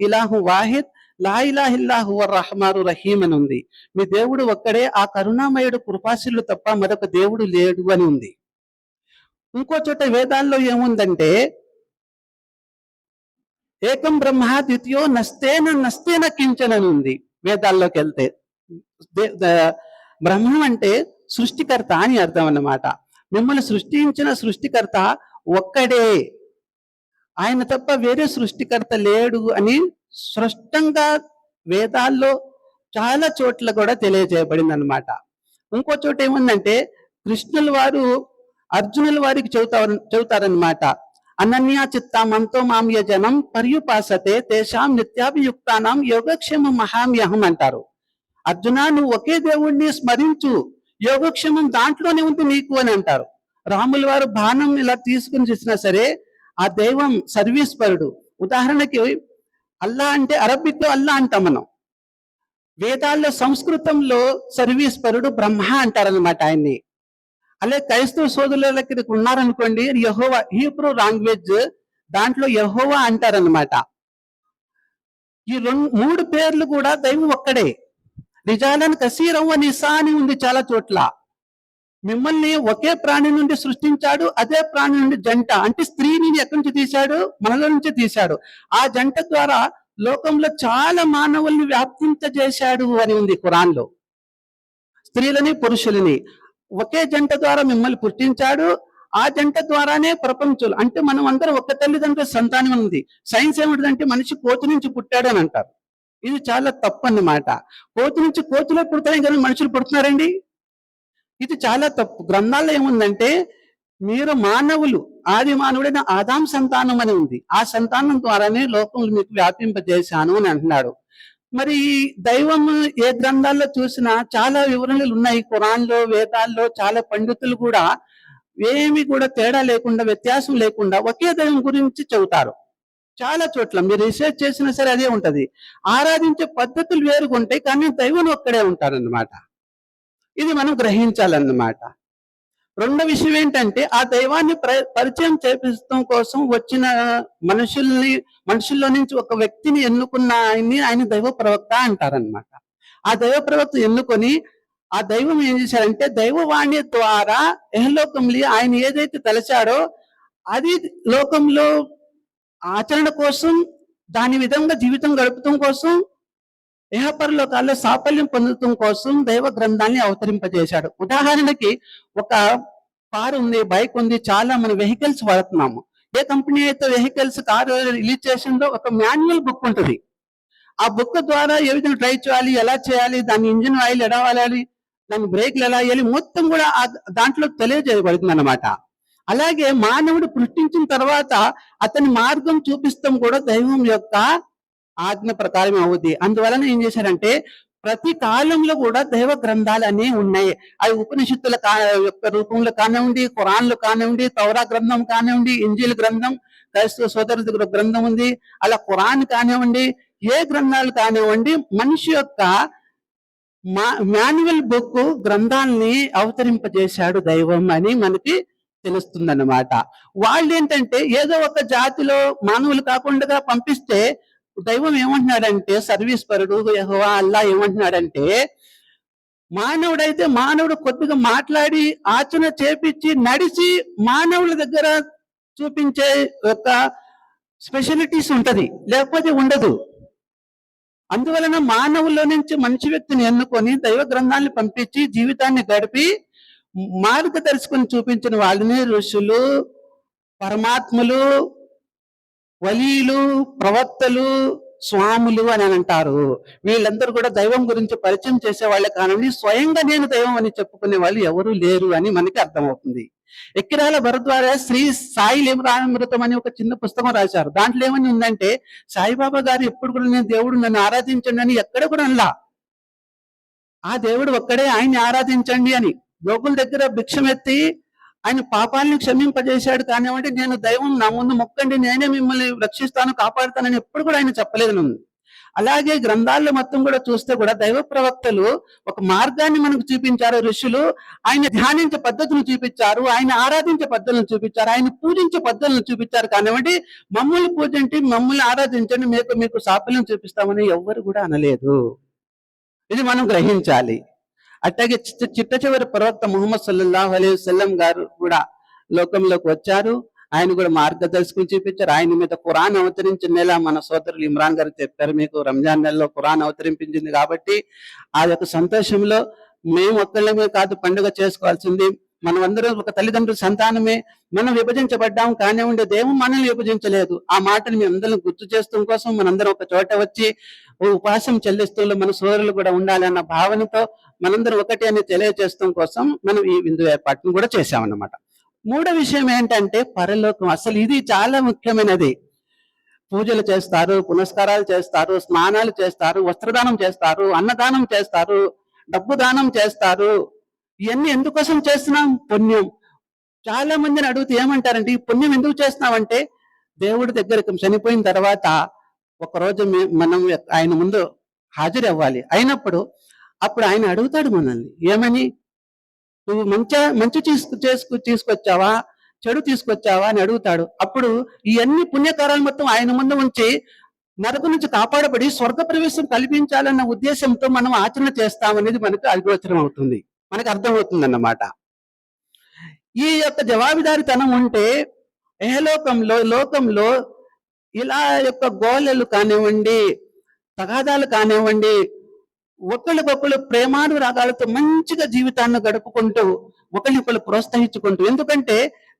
ఇలాహు వాహిద్ లా ఇలాహ ఇల్లాహు రహమాను రహీం అని ఉంది. మీ దేవుడు ఒక్కడే, ఆ కరుణామయుడు కృపాశీలుడు తప్ప మరొక దేవుడు లేడు అని ఉంది. ఇంకో చోట వేదాల్లో ఏముందంటే ఏకం బ్రహ్మ ద్వితీయో నస్తేన కించన అని ఉంది. వేదాల్లోకి వెళ్తే బ్రహ్మం అంటే సృష్టికర్త అని అర్థం అన్నమాట. మిమ్మల్ని సృష్టించిన సృష్టికర్త ఒక్కడే, ఆయన తప్ప వేరే సృష్టికర్త లేడు అని స్పష్టంగా వేదాల్లో చాలా చోట్ల కూడా తెలియజేయబడింది అనమాట. ఇంకో చోట ఏముందంటే కృష్ణుల వారు అర్జునుల వారికి చెబుతారనమాట. అనన్యా చిత్తామంతో మామ్య జనం పర్యుపాసతే తేషాం నిత్యాభియుక్తానాం యోగక్షేమం మహామ్యహం అంటారు. అర్జున నువ్వు ఒకే దేవుణ్ణి స్మరించు, యోగక్షేమం దాంట్లోనే ఉంది నీకు అని అంటారు. రాముల వారు బాణం ఇలా తీసుకుని చూసినా సరే ఆ దైవం సర్వీస్ పరుడు. ఉదాహరణకి అల్లా అంటే అరబిక్ లో అల్లా అంటాం మనం, వేదాల్లో సంస్కృతంలో సర్వీస్ పరుడు బ్రహ్మ అంటారనమాట ఆయన్ని. అలాగే క్రైస్తవ సోదరులకి ఉన్నారనుకోండి యెహోవా, హీబ్రూ లాంగ్వేజ్ దాంట్లో యెహోవా అంటారనమాట. ఈ మూడు పేర్లు కూడా దైవం ఒక్కడే. నిజాలను కసీరవ్వ నిసా అని ఉంది చాలా చోట్ల. మిమ్మల్ని ఒకే ప్రాణి నుండి సృష్టించాడు, అదే ప్రాణి నుండి జంట అంటే స్త్రీని ఎక్కడి నుంచి తీశాడు, మనలో నుంచి తీశాడు. ఆ జంట ద్వారా లోకంలో చాలా మానవుల్ని వ్యాప్తింపజేశాడు అని ఉంది ఖురాన్లో. స్త్రీలని పురుషులని ఒకే జంట ద్వారా మిమ్మల్ని పుట్టించాడు, ఆ జంట ద్వారానే ప్రపంచంలో అంటే మనం అందరం ఒక్క తల్లిదండ్రుల సంతానం ఉంది. సైన్స్ ఏమిటంటే మనిషి కోతి నుంచి పుట్టాడు అని అంటారు. ఇది చాలా తప్పు అన్నమాట. కోతి నుంచి కోతులే పుడతాయి కానీ మనుషులు పుడుతున్నారండి, ఇది చాలా తప్పు. గ్రంథాల్లో ఏముందంటే మీరు మానవులు, ఆది మానవుడైన ఆదాం సంతానం అని ఉంది. ఆ సంతానం ద్వారానే లోకంలో మీకు వ్యాపింపజేశాను అని అంటున్నాడు. మరి ఈ దైవం ఏ గ్రంథాల్లో చూసినా చాలా వివరణలు ఉన్నాయి. ఖురాన్లో, వేదాల్లో చాలా పండితులు కూడా ఏమి కూడా తేడా లేకుండా, వ్యత్యాసం లేకుండా ఒకే దైవం గురించి చెబుతారు. చాలా చోట్ల మీరు రీసెర్చ్ చేసినా సరే అదే ఉంటది. ఆరాధించే పద్ధతులు వేరుగా ఉంటాయి, కానీ దైవం ఒక్కడే ఉంటారన్నమాట. ఇది మనం గ్రహించాలన్నమాట. రెండో విషయం ఏంటంటే, ఆ దైవాన్ని పరిచయం చేపించడం కోసం వచ్చిన మనుషుల్లో నుంచి ఒక వ్యక్తిని ఎన్నుకున్న ఆయన దైవ ప్రవక్త అంటారనమాట. ఆ దైవ ప్రవక్త ఎన్నుకొని ఆ దైవం ఏం చేశారంటే, దైవవాణి ద్వారా యహలోకంలో ఆయన ఏదైతే తలచాడో అది లోకంలో ఆచరణ కోసం, దాని విధంగా జీవితం గడపడం కోసం, ఇహపరలోకాల్లో సాఫల్యం పొందడం కోసం దైవ గ్రంథాన్ని అవతరింపజేశాడు. ఉదాహరణకి ఒక కారు ఉంది, బైక్ ఉంది, చాలా మన వెహికల్స్ వాడుతున్నాము. ఏ కంపెనీ అయితే వెహికల్స్ కారు రిలీజ్ చేసిందో ఒక మాన్యువల్ బుక్ ఉంటుంది. ఆ బుక్ ద్వారా ఏ విధంగా డ్రైవ్ చేయాలి, ఎలా చేయాలి, దాని ఇంజిన్ ఆయిల్ ఎలా వాడాలి, దాని బ్రేక్లు ఎలా వేయాలి, మొత్తం కూడా దాంట్లో తెలియజేయబడుతుంది అన్నమాట. అలాగే మానవుడు సృష్టించిన తర్వాత అతని మార్గం చూపిస్తాం కూడా దైవం యొక్క ఆజ్ఞ ప్రకారం అవుద్ది. అందువలన ఏం చేశారంటే, ప్రతి కాలంలో కూడా దైవ గ్రంథాలు అనేవి ఉన్నాయి. అవి ఉపనిషత్తుల యొక్క రూపంలో కానివ్వండి, ఖురాన్లు కానివ్వండి, తౌరా గ్రంథం కానివ్వండి, ఇంజీల్ గ్రంథం, క్రైస్తవ సోదరుల గ్రంథం ఉంది, అలా ఖురాన్ కానివ్వండి, ఏ గ్రంథాలు కానివ్వండి, మనిషి యొక్క మాన్యువల్ బుక్ గ్రంథాలని అవతరింపజేశాడు దైవం అని మనకి తెలుస్తుందన్నమాట. వాళ్ళు ఏంటంటే ఏదో ఒక జాతిలో మానవులు కాకుండా పంపిస్తే దైవం ఏమంటున్నాడంటే, సర్వీస్ పరుడు యెహోవా అల్లా ఏమంటున్నాడంటే, మానవుడు కొద్దిగా మాట్లాడి ఆచరణ చేపించి నడిచి మానవుల దగ్గర చూపించే యొక్క స్పెషాలిటీస్ ఉంటది, లేకపోతే ఉండదు. అందువలన మానవుల్లో నుంచి మంచి వ్యక్తిని ఎన్నుకొని దైవ గ్రంథాన్ని పంపించి జీవితాన్ని గడిపి మార్గదర్శకుని చూపించిన వాళ్ళని ఋషులు, పరమాత్ములు, వలీలు, ప్రవక్తలు, స్వాములు అని అంటారు. వీళ్ళందరూ కూడా దైవం గురించి పరిచయం చేసే వాళ్ళే కానివ్వండి, స్వయంగా నేను దైవం అని చెప్పుకునే వాళ్ళు ఎవరు లేరు అని మనకి అర్థమవుతుంది. ఎక్కిరాల భరద్వాజ శ్రీ సాయి లీలామృతం అని ఒక చిన్న పుస్తకం రాశారు. దాంట్లో ఏమని ఉందంటే, సాయిబాబా గారు ఎప్పుడు కూడా నేను దేవుడు నన్ను ఆరాధించండి అని ఎక్కడ కూడా అనలా. ఆ దేవుడు ఒక్కడే, ఆయన్ని ఆరాధించండి అని. గోకుల దగ్గర భిక్షమెత్తి ఆయన పాపాలను క్షమింపజేశాడు కానివ్వండి, నేను దైవం నా ముందు మొక్కండి, నేనే మిమ్మల్ని రక్షిస్తాను, కాపాడుతానని ఎప్పుడు కూడా ఆయన చెప్పలేదు. అలాగే గ్రంథాల్లో మొత్తం కూడా చూస్తే కూడా దైవ ప్రవక్తలు ఒక మార్గాన్ని మనకు చూపించారు. ఋషులు ఆయన ధ్యానించే పద్ధతులను చూపించారు, ఆయన ఆరాధించే పద్ధతులను చూపించారు, ఆయన పూజించే పద్ధతులను చూపించారు కానివ్వండి. మమ్మల్ని పూజించి మమ్మల్ని ఆరాధించండి, మీకు సాఫల్యం చూపిస్తామని ఎవ్వరు కూడా అనలేదు. ఇది మనం గ్రహించాలి. అట్లాగే చిట్ట చివరి ప్రవక్త ముహమ్మద్ సల్లల్లాహు అలైహి వసల్లం గారు కూడా లోకంలోకి వచ్చారు. ఆయన కూడా మార్గదర్శకులు చూపించారు. ఆయన మీద ఖురాన్ అవతరించిన నెల మన సోదరులు ఇమ్రాన్ గారు చెప్పారు, మీకు రంజాన్ నెలలో ఖురాన్ అవతరింపించింది కాబట్టి ఆ యొక్క సంతోషంలో మేము ఒక్కళ్ళమే కాదు పండుగ చేసుకోవాల్సింది. మనమందరం ఒక తల్లిదండ్రుల సంతానమే. మనం విభజించబడ్డాం కానివ్వండి, దేవుడు మనల్ని విభజించలేదు. ఆ మాటను మీ అందరం గుర్తు చేస్తాం కోసం మనందరం ఒక చోట వచ్చి ఉపవాసం చెల్లిస్తూ మన సోదరులు కూడా ఉండాలి అన్న భావనతో మనందరం ఒకటి అని తెలియజేస్తాం కోసం మనం ఈ విందు ఏర్పాటును కూడా చేశామన్నమాట. మూడో విషయం ఏంటంటే పరలోకం. అసలు ఇది చాలా ముఖ్యమైనది. పూజలు చేస్తారు, పునస్కారాలు చేస్తారు, స్నానాలు చేస్తారు, వస్త్రదానం చేస్తారు, అన్నదానం చేస్తారు, డబ్బు దానం చేస్తారు. ఇవన్నీ ఎందుకోసం చేస్తున్నాం? పుణ్యం. చాలా మందిని అడిగితే ఏమంటారంటే, ఈ పుణ్యం ఎందుకు చేస్తున్నామంటే, దేవుడి దగ్గరికి చనిపోయిన తర్వాత ఒకరోజు మనం ఆయన ముందు హాజరు అవ్వాలి. అయినప్పుడు అప్పుడు ఆయన అడుగుతాడు మనల్ని, ఏమని, నువ్వు మంచి తీసుకొచ్చావా, చెడు తీసుకొచ్చావా అని అడుగుతాడు. అప్పుడు ఇవన్నీ పుణ్యకారాలు మొత్తం ఆయన ముందు ఉంచి నరకం నుంచి కాపాడబడి స్వర్గ ప్రవేశం కల్పించాలన్న ఉద్దేశంతో మనం ఆచరణ చేస్తామనేది మనకు అగోచరం అవుతుంది, మనకు అర్థమవుతుంది అన్నమాట. ఈ యొక్క జవాబుదారితనం ఉంటే లోకంలో ఇలా యొక్క గోలలు కానివ్వండి, తగాదాలు కానివ్వండి, ఒకళ్ళకొకళ్ళు ప్రేమానురాగాలతో మంచిగా జీవితాన్ని గడుపుకుంటూ ఒకళ్ళొకళ్ళు ప్రోత్సహించుకుంటూ, ఎందుకంటే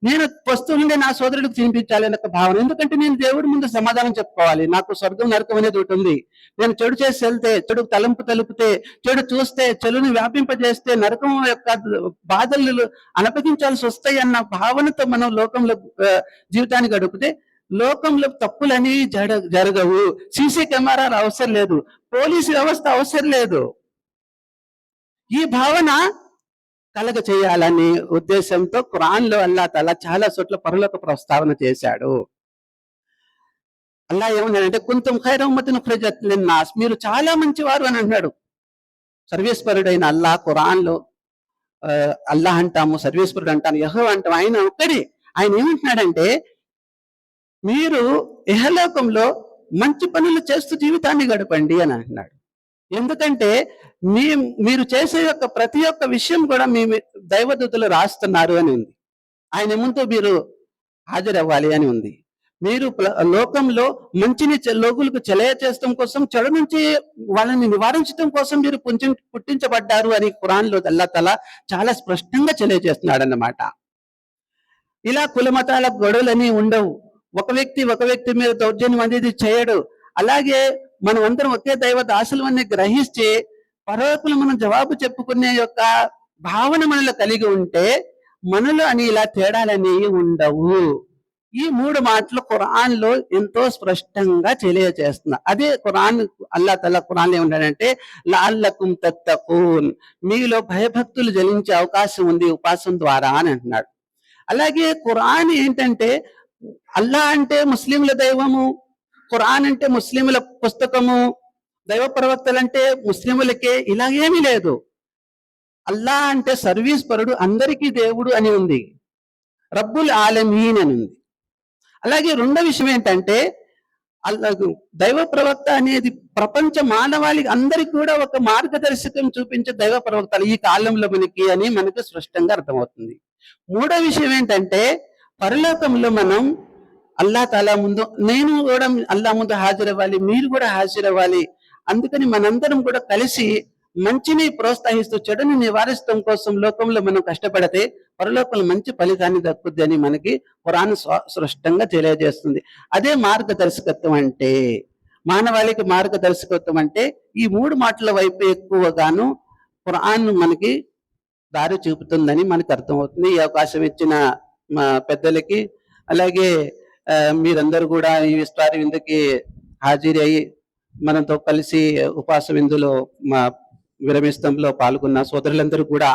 నేను వస్తువులనే నా సోదరుడికి తినిపించాలి అనే భావన. ఎందుకంటే నేను దేవుడి ముందు సమాధానం చెప్పుకోవాలి. నాకు స్వర్గం నరకం అనేది ఒకటి ఉంది. నేను చెడు చేసి వెళ్తే, చెడు తలుపితే, చెడు చూస్తే, చెడుని వ్యాపింపజేస్తే నరకం యొక్క బాధలు అనుభవించాల్సి వస్తాయి అన్న భావనతో మనం లోకంలో జీవితాన్ని గడిపితే లోకంలో తప్పులని జరగవు, సీసీ కెమెరాలు అవసరం లేదు, పోలీసు వ్యవస్థ అవసరం లేదు. ఈ భావన కలగ చేయాలనే ఉద్దేశంతో ఖురాన్లో అల్లా తఆలా చాలా చోట్ల పరలోక ప్రస్తావన చేశాడు. అల్లా ఏమన్నాడంటే కుంతుం ఖైర ఉమ్మతిన్ ఉఖ్రిజత్ లిన్నాస్, మీరు చాలా మంచివారు అని అన్నాడు. సర్వేశ్వరుడైన అల్లా ఖురాన్లో అల్లాహ్ అంటాము, సర్వేశ్వరుడు అంటాము, యెహోవా అంటాము, ఆయన ఒక్కడే. ఆయన ఏమంటున్నాడంటే మీరు ఇహలోకంలో మంచి పనులు చేస్తూ జీవితాన్ని గడపండి అని అంటున్నాడు. ఎందుకంటే మీరు చేసే యొక్క ప్రతి ఒక్క విషయం కూడా మీ దైవదూతలు రాస్తున్నారు అని ఉంది. ఆయన ముందు మీరు హాజరవ్వాలి అని ఉంది. మీరు లోకంలో మంచిని లోకులకు తెలియచేయడం కోసం, చెడు నుంచి వాళ్ళని నివారించడం కోసం మీరు పుట్టించబడ్డారు అని ఖురాన్లో అల్లాహ్ తఆలా చాలా స్పష్టంగా తెలియజేస్తున్నాడు అన్నమాట. ఇలా కులమతాల గొడవలని ఉండవు. ఒక వ్యక్తి మీద దౌర్జన్యం అనేది చేయడు. అలాగే మనం అందరం ఒకే దైవ దాసులు అని గ్రహించి పరలోకంలో మనం జవాబు చెప్పుకునే యొక్క భావన మనలో కలిగి ఉంటే మనలో అని ఇలా తేడాలని ఉండవు. ఈ 3 మాటలు ఖురాన్ లో ఎంతో స్పష్టంగా తెలియజేస్తున్నారు. అదే ఖురాన్ అల్లాహ్ తఆలా ఖురాన్ ఏమంటాడంటే లఅల్లకుం తత్తఖూన్, మీలో భయభక్తులు జలించే అవకాశం ఉంది ఉపాసన ద్వారా అని అంటున్నాడు. అలాగే ఖురాన్ ఏంటంటే అల్లా అంటే ముస్లింల దైవము, ఖురాన్ అంటే ముస్లింల పుస్తకము, దైవ ప్రవక్తలు అంటే ముస్లింలకే, ఇలాగేమీ లేదు. అల్లా అంటే సర్వీస్ పరుడు, అందరికీ దేవుడు అని ఉంది, రబ్బుల్ ఆలమీన్ అని ఉంది. అలాగే రెండో విషయం ఏంటంటే దైవ ప్రవక్త అనేది ప్రపంచ మానవాళికి అందరికి కూడా ఒక మార్గదర్శకం చూపించే దైవ ప్రవక్తలు ఈ కాలంలో మనకు స్పష్టంగా అర్థమవుతుంది. మూడో విషయం ఏంటంటే పరలోకంలో మనం అల్లా తాలా ముందు, నేను కూడా అల్లా ముందు హాజరవ్వాలి, మీరు కూడా హాజరవ్వాలి. అందుకని మనందరం కూడా కలిసి మంచిని ప్రోత్సహిస్తూ చెడుని నివారిస్తాం కోసం లోకంలో మనం కష్టపడితే పరలోకంలో మంచి ఫలితాన్ని దక్కుద్ది అని మనకి ఖురాన్ స్పష్టంగా తెలియజేస్తుంది. అదే మార్గదర్శకత్వం అంటే, మానవాళికి మార్గదర్శకత్వం అంటే ఈ 3 మాటల వైపు ఎక్కువగాను ఖురాన్ మనకి దారి చూపుతుందని మనకు అర్థమవుతుంది. ఈ అవకాశం ఇచ్చిన మా పెద్దలకి, అలాగే మీరందరూ కూడా ఈ విస్తార విందుకి హాజరు అయ్యి మనతో కలిసి ఉపవాస విందులో మా విరమిస్తంలో పాల్గొన్న సోదరులందరూ కూడా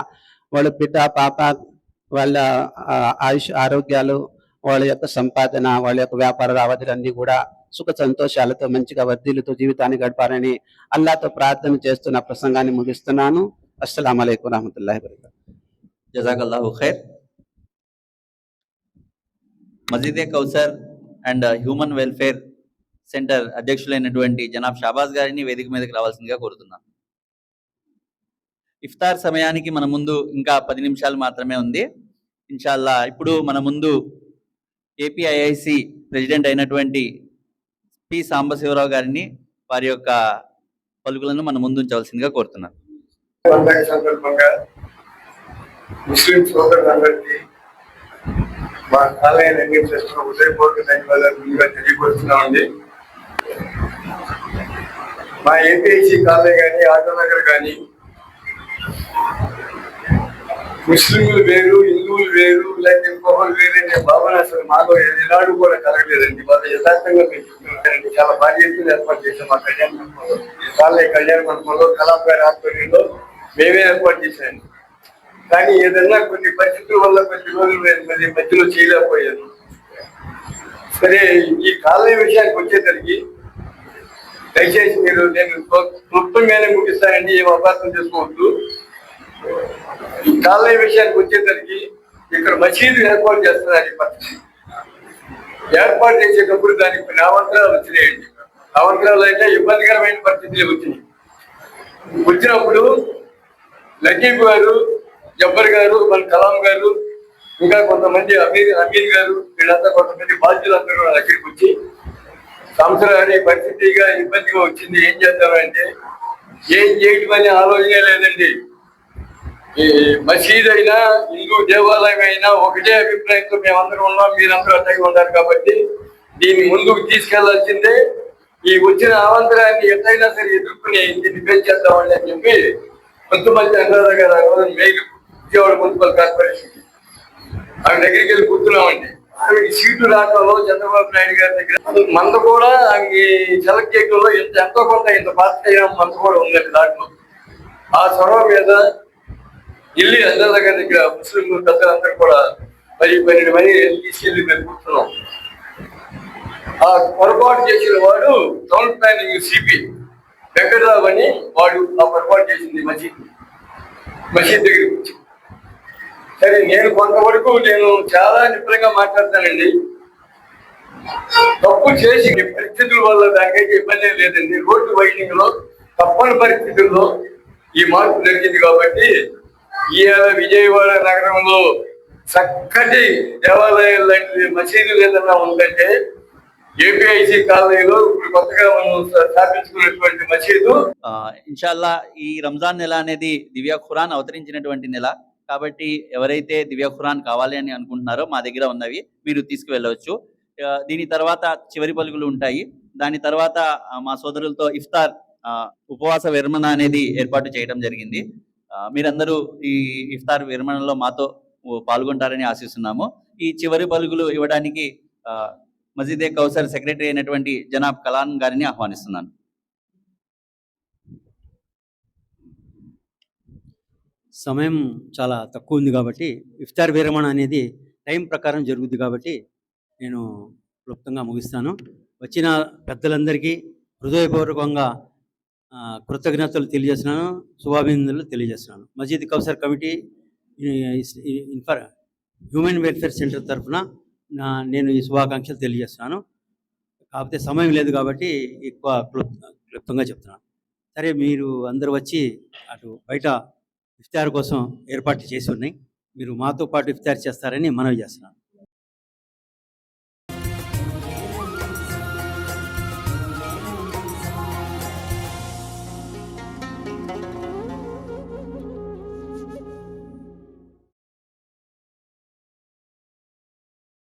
వాళ్ళ బిడ్డ పాప వాళ్ళ ఆయుష్ ఆరోగ్యాలు, వాళ్ళ యొక్క సంపాదన, వాళ్ళ యొక్క వ్యాపార రావదులన్నీ కూడా సుఖ సంతోషాలతో మంచిగా వర్ధిల్లుతూ జీవితాన్ని గడపాలని అల్లాహ్తో ప్రార్థన చేస్తూ నా ప్రసంగాన్ని ముగిస్తున్నాను. అస్సలాము అలైకుం వరహ్మతుల్లాహి వబరకాతుహు. జజాకల్లాహు ఖైర్. Majeede Kausar and human welfare centre అధ్యక్షులైనటువంటి జనాబ్ షాబాజ్ గారిని వేదిక మీదకి రావాల్సిందిగా కోరుతున్నాను. ఇఫ్తార్ సమయానికి మన ముందు ఇంకా 10 నిమిషాలు మాత్రమే ఉంది. ఇన్షాల్లా ఇప్పుడు మన ముందు ఏపీఐఐసి ప్రెసిడెంట్ అయినటువంటి పి సాంబశివరావు గారిని వారి యొక్క పలుకులను మన ముందు ఉంచవలసిందిగా కోరుతున్నాను. సందర్భంగా ముస్లిం సోదరులందరికీ మా కాలేజీ హృదయపూర్వక ధన్యవాదాలు ముందుగా తెలియపరుస్తున్నామండి. మా ఏపీఐసి కాలేజ్ కానీ ఆటోనగర్ కానీ ముస్లింలు వేరు, హిందువులు వేరు, లేకపోతే ఇంకొకరు వేరు అనే భావన అసలు మాలో ఏనాడు కూడా కలగలేదండి. వాళ్ళు యథార్థంగా మేము చెప్తున్నారండి. చాలా భారీ ఎత్తున ఏర్పాటు చేసాం మా కళ్యాణ మండపంలో, కాలేజ్ కళ్యాణ మండపంలో, కలాం గారి ఆధ్వర్యంలో మేమే ఏర్పాటు చేశాను. కానీ ఏదన్నా కొన్ని పరిస్థితుల వల్ల కొన్ని రోజులు మరి మధ్యలో చేయలేకపోయాను. సరే, ఈ కాలేజ్ విషయానికి వచ్చేసరికి దయచేసి నేను క్లుప్తంగానే ముగిస్తానండి, ఏం అపార్థం చేసుకోవద్దు. ఈ కాలేజ్ విషయానికి వచ్చేసరికి ఇక్కడ మసీదు ఏర్పాటు చేస్తున్నారు. ఈ పరిస్థితి ఏర్పాటు చేసేటప్పుడు దానికి కొన్ని అవంతరాలు వచ్చినాయండి. అవంతరాలు అయితే ఇబ్బందికరమైన పరిస్థితులు వచ్చినప్పుడు లతీఫ్ గారు, జబ్బర్ గారు, మన కలాం గారు, ఇంకా కొంతమంది అమీర్ గారు, వీళ్ళంతా కొంతమంది బాధ్యులందరూ దగ్గరికి వచ్చి సంవత్సరాన్ని పరిస్థితిగా ఇబ్బందిగా వచ్చింది, ఏం చేద్దామంటే ఏం చేయటం అనే ఆలోచనే లేదండి. ఈ మసీద్ అయినా హిందూ దేవాలయం అయినా ఒకటే అభిప్రాయంతో మేమందరం ఉన్నాం, మీరందరూ అట్టగా ఉన్నారు. కాబట్టి దీన్ని ముందుకు తీసుకెళ్లాల్సిందే. ఈ వచ్చిన అవంతరాన్ని ఎట్లయినా సరే ఎదుర్కొని దీన్ని పెంచేద్దామని అని చెప్పి కొంతమంది అనురాధ గారు మెయిల్ విజయవాడ మున్సిపల్ కార్పొరేషన్ ఆమె దగ్గరికి వెళ్ళి కూర్చున్నామండి. ఆమెకి సీటు రావడంలో చంద్రబాబు నాయుడు గారి దగ్గర మంద కూడా ఆమెకి సెలెక్ట్ చేయడంలో ఎంతో కొంత ఇంత పాత్ర అయిన మంద కూడా ఉందండి దాంట్లో. ఆ చొరవ మీద ఢిల్లీ అందరి దగ్గర ముస్లిం పెద్దలందరూ కూడా 10-12 మంది తీసుకెళ్లి మేము కూర్చున్నాం. ఆ పొరపాటు చేసిన వాడు టౌన్ ప్లానింగ్ సిపి వెంకటరావు అని వాడు ఆ పొరపాటు చేసింది మసీద్ దగ్గరికి వచ్చి. సరే, నేను కొంతవరకు నేను చాలా నిపుణంగా మాట్లాడతానండి. తప్పు చేసి పరిస్థితుల వల్ల దానికైతే ఇబ్బంది లేదండి. రోడ్డు వైడింగ్ లో తప్పని పరిస్థితుల్లో ఈ మార్పు జరిగింది కాబట్టి ఇవాళ విజయవాడ నగరంలో చక్కటి దేవాలయాలు లాంటి మసీదులు ఏదన్నా ఉందంటే ఏపీఐసి కాలనీలో ఇప్పుడు కొత్తగా మనం స్థాపించుకున్నటువంటి మసీదు. ఇన్షాల్లా ఈ రంజాన్ నెల అనేది దివ్య ఖురాన్ అవతరించినటువంటి నెల కాబట్టి ఎవరైతే దివ్య ఖురాన్ కావాలి అని అనుకుంటున్నారో మా దగ్గర ఉన్నవి మీరు తీసుకువెళ్ళవచ్చు. దీని తర్వాత చివరి పలుకులు ఉంటాయి. దాని తర్వాత మా సోదరులతో ఇఫ్తార్ ఉపవాస విరమణ అనేది ఏర్పాటు చేయడం జరిగింది. మీరందరూ ఈ ఇఫ్తార్ విరమణలో మాతో పాల్గొంటారని ఆశిస్తున్నాము. ఈ చివరి పలుకులు ఇవ్వడానికి మసీదే కౌసర్ సెక్రటరీ అయినటువంటి జనాబ్ కలాన్ గారిని ఆహ్వానిస్తున్నాను. సమయం చాలా తక్కువ ఉంది కాబట్టి ఇఫ్తార్ విరమణ అనేది టైం ప్రకారం జరుగుద్ది కాబట్టి నేను క్లుప్తంగా ముగిస్తాను. వచ్చిన పెద్దలందరికీ హృదయపూర్వకంగా కృతజ్ఞతలు తెలియజేస్తున్నాను, శుభాభినందనలు తెలియజేస్తున్నాను. మసీద్ Kausar committee human welfare centre తరఫున నేను ఈ శుభాకాంక్షలు తెలియజేస్తున్నాను. కాకపోతే సమయం లేదు కాబట్టి ఎక్కువ క్లుప్తంగా చెప్తున్నాను. సరే, మీరు అందరూ వచ్చి అటు బయట ఇఫ్తార్ కోసం ఏర్పాట్లు చేసి ఉన్నాయి. మీరు మాతో పాటు ఇఫ్తార్ చేస్తారని మనవి చేస్తున్నాను.